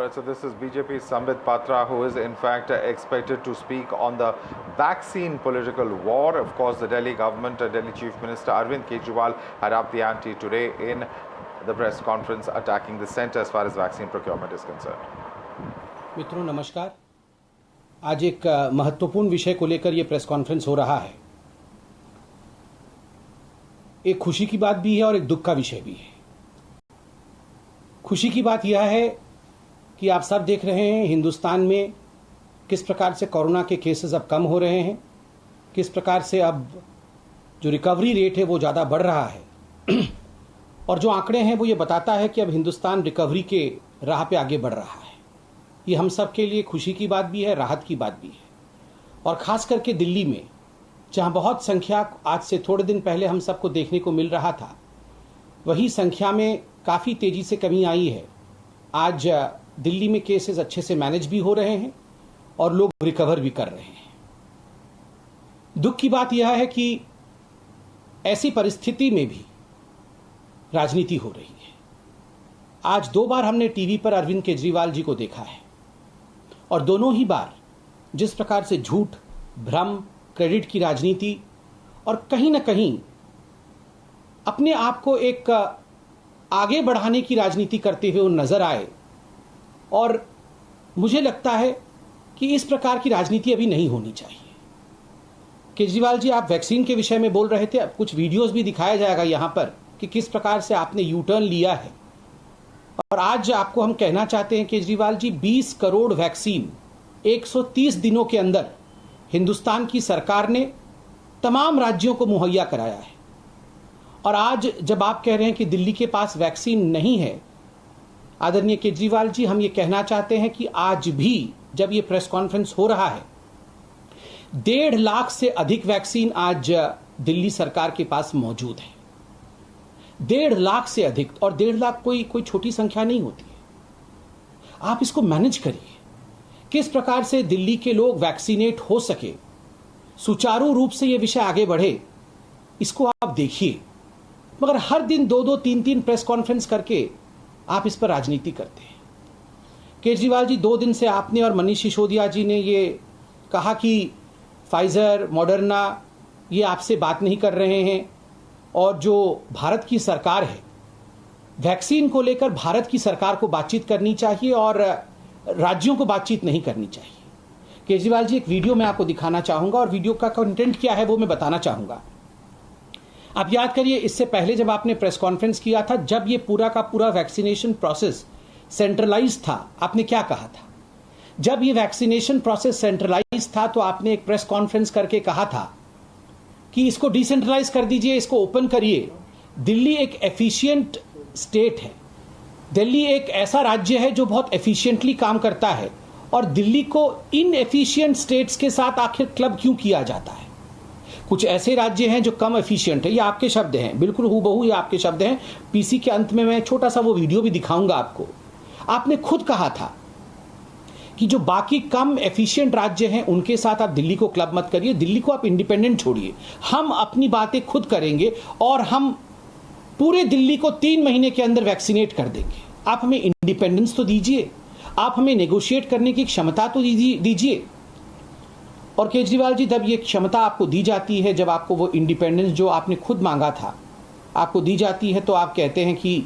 Alright, so this is BJP's Sambit Patra, who is in fact expected to speak on the vaccine political war. Of course, the Delhi government, Delhi Chief Minister Arvind Kejriwal had upped the ante today in the press conference, attacking the centre as far as vaccine procurement is concerned. मित्रों नमस्कार। आज एक महत्वपूर्ण विषय को लेकर यह press conference हो रहा है। एक खुशी की बात भी है और एक दुख का विषय भी है। खुशी की बात यह है कि आप सब देख रहे हैं हिंदुस्तान में किस प्रकार से कोरोना के केसेस अब कम हो रहे हैं, किस प्रकार से अब जो रिकवरी रेट है वो ज़्यादा बढ़ रहा है और जो आंकड़े हैं वो ये बताता है कि अब हिंदुस्तान रिकवरी के राह पे आगे बढ़ रहा है। ये हम सब के लिए खुशी की बात भी है, राहत की बात भी है। और ख़ास करके दिल्ली में जहां बहुत संख्या आज से थोड़े दिन पहले हम सबको देखने को मिल रहा था, वही संख्या में काफ़ी तेज़ी से कमी आई है। आज दिल्ली में केसेस अच्छे से मैनेज भी हो रहे हैं और लोग रिकवर भी कर रहे हैं। दुख की बात यह है कि ऐसी परिस्थिति में भी राजनीति हो रही है। आज 2 बार हमने टीवी पर अरविंद केजरीवाल जी को देखा है और दोनों ही बार जिस प्रकार से झूठ, भ्रम, क्रेडिट की राजनीति और कहीं ना कहीं अपने आप को एक आगे बढ़ाने की राजनीति करते हुए वो नजर आए। और मुझे लगता है कि इस प्रकार की राजनीति अभी नहीं होनी चाहिए। केजरीवाल जी, आप वैक्सीन के विषय में बोल रहे थे, अब कुछ वीडियोस भी दिखाया जाएगा यहाँ पर कि किस प्रकार से आपने यू टर्न लिया है। और आज आपको हम कहना चाहते हैं केजरीवाल जी, 20 करोड़ वैक्सीन 130 दिनों के अंदर हिंदुस्तान की सरकार ने तमाम राज्यों को मुहैया कराया है। और आज जब आप कह रहे हैं कि दिल्ली के पास वैक्सीन नहीं है, आदरणीय केजरीवाल जी, हम ये कहना चाहते हैं कि आज भी जब ये प्रेस कॉन्फ्रेंस हो रहा है, 1.5 लाख से अधिक वैक्सीन आज दिल्ली सरकार के पास मौजूद है। 1.5 लाख से अधिक, और 1.5 लाख कोई छोटी संख्या नहीं होती है। आप इसको मैनेज करिए, किस प्रकार से दिल्ली के लोग वैक्सीनेट हो सके, सुचारू रूप से ये विषय आगे बढ़े, इसको आप देखिए। मगर हर दिन 2-2, 3-3 प्रेस कॉन्फ्रेंस करके आप इस पर राजनीति करते हैं। केजरीवाल जी, 2 दिन से आपने और मनीष सिसोदिया जी ने ये कहा कि फाइजर, मॉडर्ना ये आपसे बात नहीं कर रहे हैं और जो भारत की सरकार है, वैक्सीन को लेकर भारत की सरकार को बातचीत करनी चाहिए और राज्यों को बातचीत नहीं करनी चाहिए। केजरीवाल जी, एक वीडियो मैं आपको दिखाना चाहूंगा और वीडियो का कंटेंट क्या है वो मैं बताना चाहूंगा। आप याद करिए, इससे पहले जब आपने प्रेस कॉन्फ्रेंस किया था, जब ये पूरा का पूरा वैक्सीनेशन प्रोसेस सेंट्रलाइज था, आपने क्या कहा था? जब ये वैक्सीनेशन प्रोसेस सेंट्रलाइज था तो आपने एक प्रेस कॉन्फ्रेंस करके कहा था कि इसको डिसेंट्रलाइज कर दीजिए, इसको ओपन करिए। दिल्ली एक एफिशिएंट स्टेट है, दिल्ली एक ऐसा राज्य है जो बहुत एफिशिएंटली काम करता है, और दिल्ली को इन एफिशिएंट स्टेट्स के साथ आखिर क्लब क्यों किया जाता है? कुछ ऐसे राज्य हैं जो कम एफिशिएंट है। ये आपके शब्द हैं, बिल्कुल हूबहू ये आपके शब्द हैं। पीसी के अंत में मैं छोटा सा वो वीडियो भी दिखाऊंगा आपको। आपने खुद कहा था कि जो बाकी कम एफिशिएंट राज्य हैं उनके साथ आप दिल्ली को क्लब मत करिए, दिल्ली को आप इंडिपेंडेंट छोड़िए, हम अपनी बातें खुद करेंगे और हम पूरे दिल्ली को 3 महीने के अंदर वैक्सीनेट कर देंगे। आप हमें इंडिपेंडेंस तो दीजिए, आप हमें नेगोशिएट करने की क्षमता तो दीजिए। और केजरीवाल जी, जब ये क्षमता आपको दी जाती है, जब आपको वो इंडिपेंडेंस जो आपने खुद मांगा था आपको दी जाती है, तो आप कहते हैं कि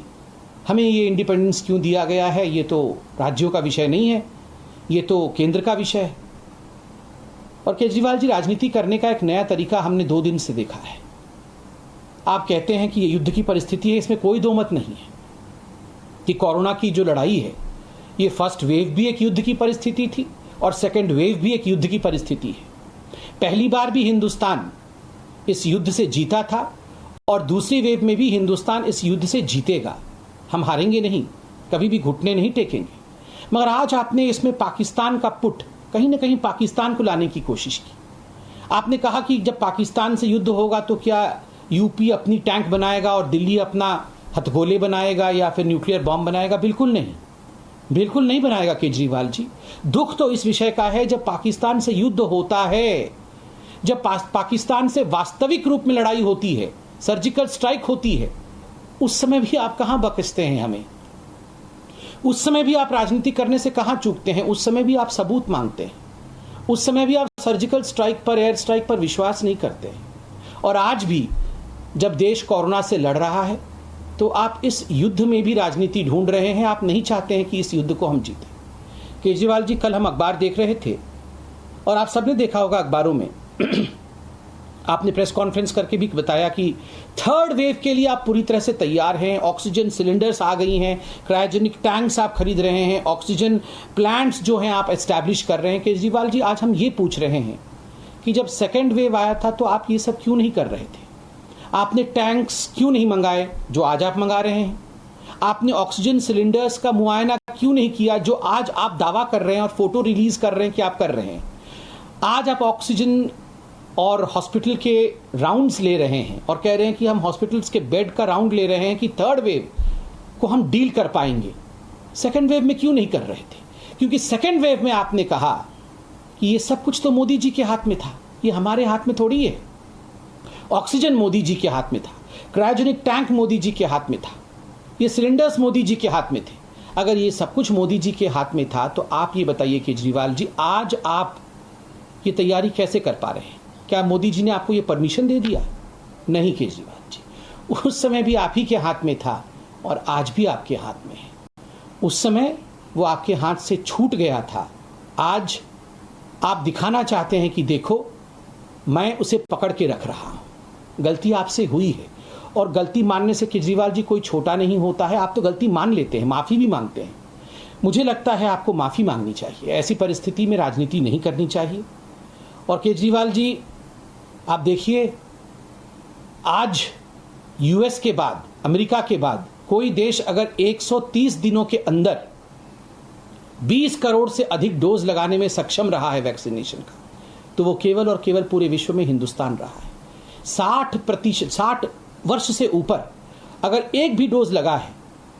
हमें ये इंडिपेंडेंस क्यों दिया गया है, ये तो राज्यों का विषय नहीं है, ये तो केंद्र का विषय है। और केजरीवाल जी, राजनीति करने का एक नया तरीका हमने 2 दिन से देखा है। आप कहते हैं कि ये युद्ध की परिस्थिति है, इसमें कोई दो मत नहीं है कि कोरोना की जो लड़ाई है, ये फर्स्ट वेव भी एक युद्ध की परिस्थिति थी और सेकेंड वेव भी एक युद्ध की परिस्थिति है। पहली बार भी हिंदुस्तान इस युद्ध से जीता था और दूसरी वेव में भी हिंदुस्तान इस युद्ध से जीतेगा। हम हारेंगे नहीं, कभी भी घुटने नहीं टेकेंगे। मगर आज आपने इसमें पाकिस्तान का पुट, कहीं ना कहीं पाकिस्तान को लाने की कोशिश की। आपने कहा कि जब पाकिस्तान से युद्ध होगा तो क्या यूपी अपनी टैंक बनाएगा और दिल्ली अपना हथगोले बनाएगा या फिर न्यूक्लियर बॉम्ब बनाएगा? बिल्कुल नहीं, बिल्कुल नहीं बनाएगा केजरीवाल जी। दुख तो इस विषय का है, जब पाकिस्तान से युद्ध होता है, जब पाकिस्तान से वास्तविक रूप में लड़ाई होती है, सर्जिकल स्ट्राइक होती है, उस समय भी आप कहां बख्शते हैं हमें। उस समय भी आप राजनीति करने से कहाँ चूकते हैं, उस समय भी आप सबूत मांगते हैं, उस समय भी आप सर्जिकल स्ट्राइक पर, एयर स्ट्राइक पर विश्वास नहीं करते हैं। और आज भी जब देश कोरोना से लड़ रहा है तो आप इस युद्ध में भी राजनीति ढूंढ रहे हैं। आप नहीं चाहते हैं कि इस युद्ध को हम जीतें। केजरीवाल जी, कल हम अखबार देख रहे थे और आप सबने देखा होगा अखबारों में आपने प्रेस कॉन्फ्रेंस करके भी बताया कि थर्ड वेव के लिए आप पूरी तरह से तैयार हैं। ऑक्सीजन सिलेंडर्स आ गई हैं, क्रायोजेनिक टैंक्स आप खरीद रहे हैं, ऑक्सीजन प्लांट्स जो हैं आप एस्टैब्लिश कर रहे हैं। केजरीवाल जी, आज हम ये पूछ रहे हैं कि जब सेकेंड वेव आया था तो आप ये सब क्यों नहीं कर रहे थे? आपने टैंक्स क्यों नहीं मंगाए जो आज आप मंगा रहे हैं? आपने ऑक्सीजन सिलेंडर्स का मुआयना क्यों नहीं किया जो आज आप दावा कर रहे हैं और फोटो रिलीज कर रहे हैं कि आप कर रहे हैं? आज आप ऑक्सीजन और हॉस्पिटल के राउंड्स ले रहे हैं और कह रहे हैं कि हम हॉस्पिटल्स के बेड का राउंड ले रहे हैं कि थर्ड वेव को हम डील कर पाएंगे। सेकेंड वेव में क्यों नहीं कर रहे थे? क्योंकि सेकेंड वेव में आपने कहा कि ये सब कुछ तो मोदी जी के हाथ में था, ये हमारे हाथ में थोड़ी है। ऑक्सीजन मोदी जी के हाथ में था, क्रायोजेनिक टैंक मोदी जी के हाथ में था, ये सिलेंडर्स मोदी जी के हाथ में थे। अगर ये सब कुछ मोदी जी के हाथ में था तो आप ये बताइए केजरीवाल जी, आज आप ये तैयारी कैसे कर पा रहे हैं? क्या मोदी जी ने आपको ये परमिशन दे दिया? नहीं केजरीवाल जी, उस समय भी आप ही के हाथ में था और आज भी आपके हाथ में है। उस समय वो आपके हाथ से छूट गया था, आज आप दिखाना चाहते हैं कि देखो मैं उसे पकड़ के रख रहा हूं। गलती आपसे हुई है और गलती मानने से केजरीवाल जी कोई छोटा नहीं होता है। आप तो गलती मान लेते हैं, माफ़ी भी मांगते हैं। मुझे लगता है आपको माफ़ी मांगनी चाहिए। ऐसी परिस्थिति में राजनीति नहीं करनी चाहिए। और केजरीवाल जी, आप देखिए, आज यूएस के बाद, अमेरिका के बाद कोई देश अगर 130 दिनों के अंदर 20 करोड़ से अधिक डोज लगाने में सक्षम रहा है वैक्सीनेशन का, तो वो केवल और केवल पूरे विश्व में हिंदुस्तान रहा है। 60 वर्ष से ऊपर अगर एक भी डोज लगा है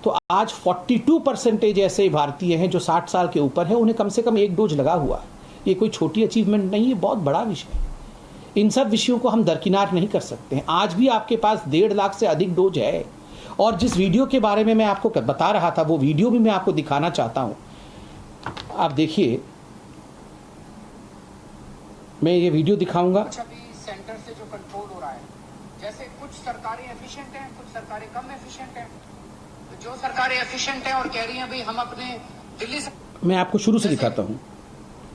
तो आज 42% ऐसे भारतीय हैं जो 60 साल के ऊपर है, उन्हें कम से कम एक डोज लगा हुआ है। ये कोई छोटी अचीवमेंट नहीं है, बहुत बड़ा विषय है। इन सब विषयों को हम दरकिनार नहीं कर सकते हैं। आज भी आपके पास 1.5 लाख से अधिक डोज है। और जिस वीडियो के बारे में मैं आपको बता रहा था, वो वीडियो भी मैं आपको दिखाना चाहता हूं। आप देखिए, मैं ये वीडियो दिखाऊंगा। सेंटर से जो कंट्रोल हो रहा है, जैसे कुछ सरकारें एफिशिएंट हैं, कुछ सरकारें कम एफिशिएंट हैं। तो जो सरकारें एफिशिएंट हैं और कह रही हैं भाई हम अपने दिल्ली से, मैं आपको शुरू से दिखाता हूं।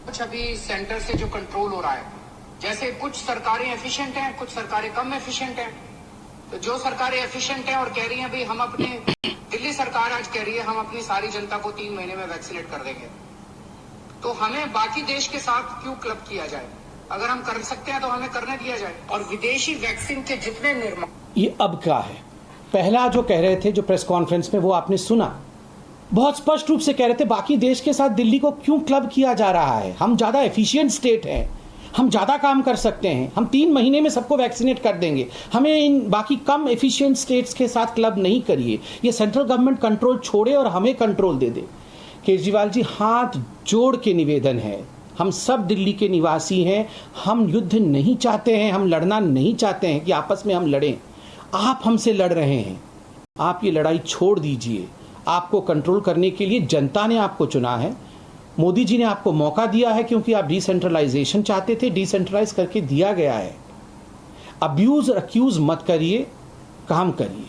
कुछ अभी सेंटर से जो कंट्रोल हो रहा है, जैसे कुछ सरकारें एफिशिएंट हैं, कुछ सरकारें कम एफिशिएंट हैं। तो जो सरकारें एफिशिएंट हैं और कह रही हैं भाई हम अपने, दिल्ली सरकार आज कह रही है हम अपनी सारी जनता को 3 महीने में वैक्सीनेट कर देंगे। तो हमें बाकी देश के साथ क्यों क्लब किया जाए? अगर हम कर सकते हैं तो हमें करने दिया जाए। और विदेशी वैक्सीन के जितने निर्माण, ये अब का है। पहला जो कह रहे थे, जो प्रेस कॉन्फ्रेंस में, वो आपने सुना, बहुत स्पष्ट रूप से कह रहे थे बाकी देश के साथ दिल्ली को क्यों क्लब किया जा रहा है? हम ज्यादा एफिशिएंट स्टेट हैं, हम ज्यादा काम कर सकते हैं, हम 3 महीने में सबको वैक्सीनेट कर देंगे, हमें इन बाकी कम एफिशिएंट स्टेट्स के साथ क्लब नहीं करिए। ये सेंट्रल गवर्नमेंट कंट्रोल छोड़े और हमें कंट्रोल दे दे। केजरीवाल जी, हाथ जोड़ के निवेदन है, हम सब दिल्ली के निवासी हैं, हम युद्ध नहीं चाहते हैं, हम लड़ना नहीं चाहते हैं कि आपस में हम लड़ें। आप हमसे लड़ रहे हैं, आप ये लड़ाई छोड़ दीजिए। आपको कंट्रोल करने के लिए जनता ने आपको चुना है, मोदी जी ने आपको मौका दिया है क्योंकि आप डिसेंट्रलाइजेशन चाहते थे, डिसेंट्रलाइज करके दिया गया है। अब्यूज अक्यूज मत करिए, काम करिए।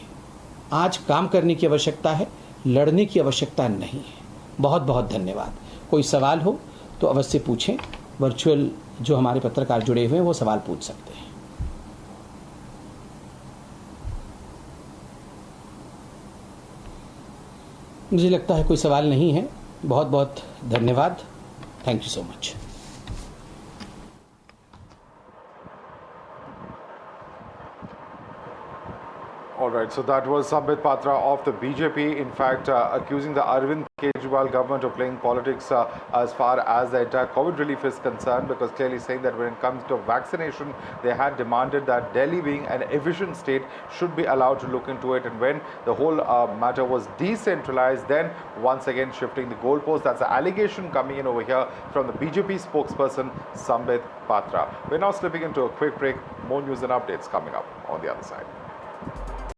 आज काम करने की आवश्यकता है, लड़ने की आवश्यकता नहीं है। बहुत बहुत धन्यवाद। कोई सवाल हो तो अवश्य पूछें। वर्चुअल जो हमारे पत्रकार जुड़े हुए हैं वो सवाल पूछ सकते हैं। मुझे लगता है कोई सवाल नहीं है। बहुत बहुत धन्यवाद। Thank you so much. All right, so that was Sambit Patra of the BJP, in fact, accusing the Arvind Kejriwal government of playing politics as far as the entire COVID relief is concerned, because clearly saying that when it comes to vaccination, they had demanded that Delhi, being an efficient state, should be allowed to look into it. And when the whole matter was decentralized, then once again shifting the goalpost. That's an allegation coming in over here from the BJP spokesperson, Sambit Patra. We're now slipping into a quick break. More news and updates coming up on the other side.